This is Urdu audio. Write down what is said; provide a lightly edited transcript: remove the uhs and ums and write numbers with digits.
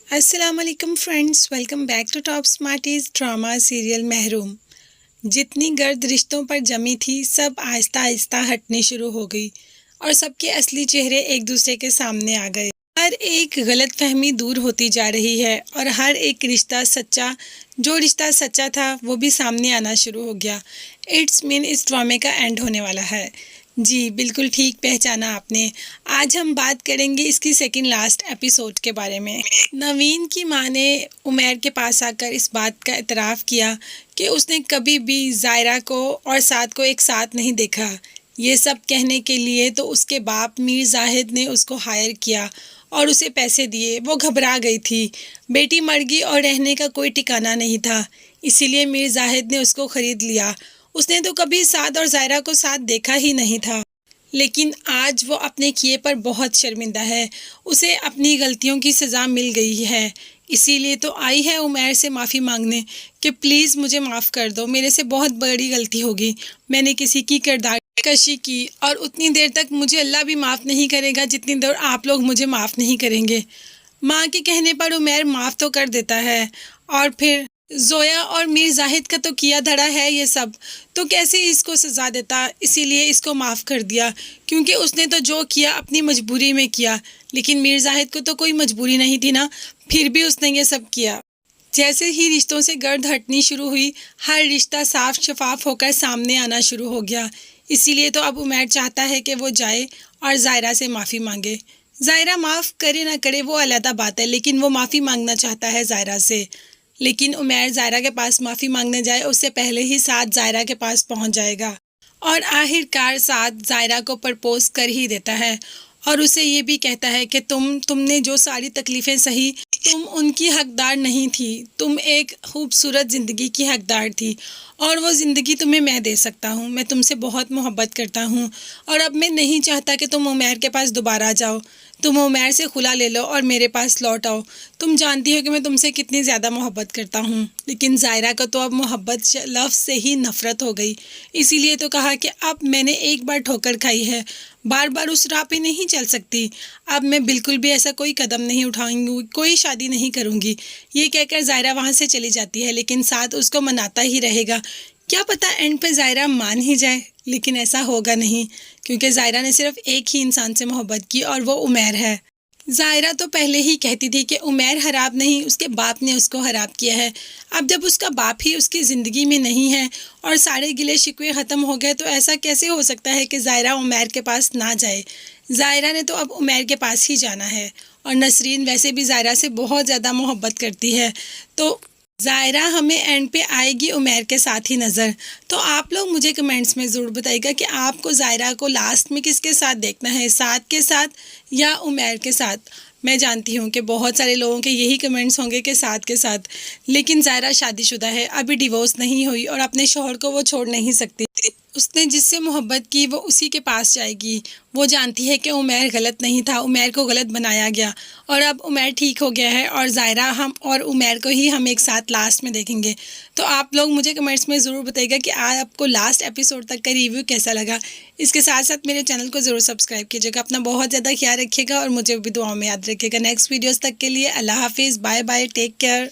السلام علیکم friends, welcome back to top smarties drama serial Mehroom. جتنی گرد رشتوں پر جمی تھی سب آہستہ آہستہ ہٹنے شروع ہو گئی اور سب کے اصلی چہرے ایک دوسرے کے سامنے آ گئے۔ ہر ایک غلط فہمی دور ہوتی جا رہی ہے اور ہر ایک جو رشتہ سچا تھا وہ بھی سامنے آنا شروع ہو گیا۔ اٹس مین اس ڈرامے کا اینڈ ہونے والا ہے۔ جی بالکل ٹھیک پہچانا آپ نے۔ آج ہم بات کریں گے اس کی سیکنڈ لاسٹ ایپیسوڈ کے بارے میں۔ نوین کی ماں نے عمیر کے پاس آ کر اس بات کا اعتراف کیا کہ اس نے کبھی بھی زائرہ کو اور سعد کو ایک ساتھ نہیں دیکھا۔ یہ سب کہنے کے لیے تو اس کے باپ میر زاہد نے اس کو ہائر کیا اور اسے پیسے دیے۔ وہ گھبرا گئی تھی، بیٹی مر گئی اور رہنے کا کوئی ٹھکانہ نہیں تھا، اسی لیے میر زاہد نے اس کو خرید لیا۔ اس نے تو کبھی سعد اور زائرہ کو ساتھ دیکھا ہی نہیں تھا، لیکن آج وہ اپنے کیے پر بہت شرمندہ ہے۔ اسے اپنی غلطیوں کی سزا مل گئی ہے، اسی لیے تو آئی ہے عمیر سے معافی مانگنے کہ پلیز مجھے معاف کر دو، میرے سے بہت بڑی غلطی ہوگی، میں نے کسی کی کردار کشی کی اور اتنی دیر تک مجھے اللہ بھی معاف نہیں کرے گا جتنی دیر آپ لوگ مجھے معاف نہیں کریں گے۔ ماں کے کہنے پر عمیر معاف تو کر دیتا ہے، اور پھر زویا اور میر زاہد کا تو کیا دھڑا ہے یہ سب، تو کیسے اس کو سزا دیتا، اسی لیے اس کو معاف کر دیا کیونکہ اس نے تو جو کیا اپنی مجبوری میں کیا، لیکن میر زاہد کو تو کوئی مجبوری نہیں تھی نا، پھر بھی اس نے یہ سب کیا۔ جیسے ہی رشتوں سے گرد ہٹنی شروع ہوئی، ہر رشتہ صاف شفاف ہو کر سامنے آنا شروع ہو گیا، اسی لیے تو اب عمیر چاہتا ہے کہ وہ جائے اور زائرہ سے معافی مانگے۔ زائرہ معاف کرے نہ کرے وہ علیحدہ بات ہے، لیکن وہ معافی مانگنا چاہتا ہے زائرہ سے۔ لیکن عمیر زائرہ کے پاس معافی مانگنے جائے اس سے پہلے ہی سعد زائرہ کے پاس پہنچ جائے گا، اور آخر کار سعد زائرہ کو پرپوز کر ہی دیتا ہے اور اسے یہ بھی کہتا ہے کہ تم نے جو ساری تکلیفیں سہی، تم ان کی حقدار نہیں تھی، تم ایک خوبصورت زندگی کی حقدار تھی، اور وہ زندگی تمہیں میں دے سکتا ہوں، میں تم سے بہت محبت کرتا ہوں، اور اب میں نہیں چاہتا کہ تم عمیر کے پاس دوبارہ جاؤ، تم عمیر سے خلا لے لو اور میرے پاس لوٹ آؤ، تم جانتی ہو کہ میں تم سے کتنی زیادہ محبت کرتا ہوں۔ لیکن زائرہ کو تو اب محبت لفظ سے ہی نفرت ہو گئی، اسی لیے تو کہا کہ اب میں نے ایک بار ٹھوکر کھائی ہے، بار بار اس راہ پہ نہیں چل سکتی، اب میں بالکل بھی ایسا کوئی قدم نہیں اٹھاؤں گی، کوئی شادی نہیں کروں گی۔ یہ کہہ کر زائرہ وہاں سے چلی جاتی ہے، لیکن ساتھ اس کو مناتا ہی رہے گا، کیا پتہ اینڈ پہ زائرہ مان ہی جائے، لیکن ایسا ہوگا نہیں، کیونکہ زائرہ نے صرف ایک ہی انسان سے محبت کی اور وہ عمیر ہے۔ زائرہ تو پہلے ہی کہتی تھی کہ عمیر خراب نہیں، اس کے باپ نے اس کو خراب کیا ہے۔ اب جب اس کا باپ ہی اس کی زندگی میں نہیں ہے اور سارے گلے شکوے ختم ہو گئے، تو ایسا کیسے ہو سکتا ہے کہ زائرہ عمیر کے پاس نہ جائے؟ زائرہ نے تو اب عمیر کے پاس ہی جانا ہے، اور نسرین ویسے بھی زائرہ سے بہت زیادہ محبت کرتی ہے، تو زائرہ ہمیں اینڈ پہ آئے گی عمیر کے ساتھ ہی نظر۔ تو آپ لوگ مجھے کمنٹس میں ضرور بتائیے گا کہ آپ کو زائرہ کو لاسٹ میں کس کے ساتھ دیکھنا ہے، سعد کے ساتھ یا عمیر کے ساتھ؟ میں جانتی ہوں کہ بہت سارے لوگوں کے یہی کمنٹس ہوں گے کہ سعد کے ساتھ، لیکن زائرہ شادی شدہ ہے، ابھی ڈیورس نہیں ہوئی اور اپنے شوہر کو وہ چھوڑ نہیں سکتی، اس نے جس سے محبت کی وہ اسی کے پاس جائے گی۔ وہ جانتی ہے کہ عمیر غلط نہیں تھا، عمیر کو غلط بنایا گیا، اور اب عمیر ٹھیک ہو گیا ہے، اور زائرہ ہم اور عمیر کو ہی ہم ایک ساتھ لاسٹ میں دیکھیں گے۔ تو آپ لوگ مجھے کمنٹس میں ضرور بتائیے گا کہ آپ کو لاسٹ ایپیسوڈ تک کا ریویو کیسا لگا۔ اس کے ساتھ ساتھ میرے چینل کو ضرور سبسکرائب کیجیے گا، اپنا بہت زیادہ خیال رکھیے گا اور مجھے بھی دعاؤں میں یاد رکھیے گا۔ نیکسٹ ویڈیوز تک کے لیے اللہ حافظ، بائے بائے، ٹیک کیئر۔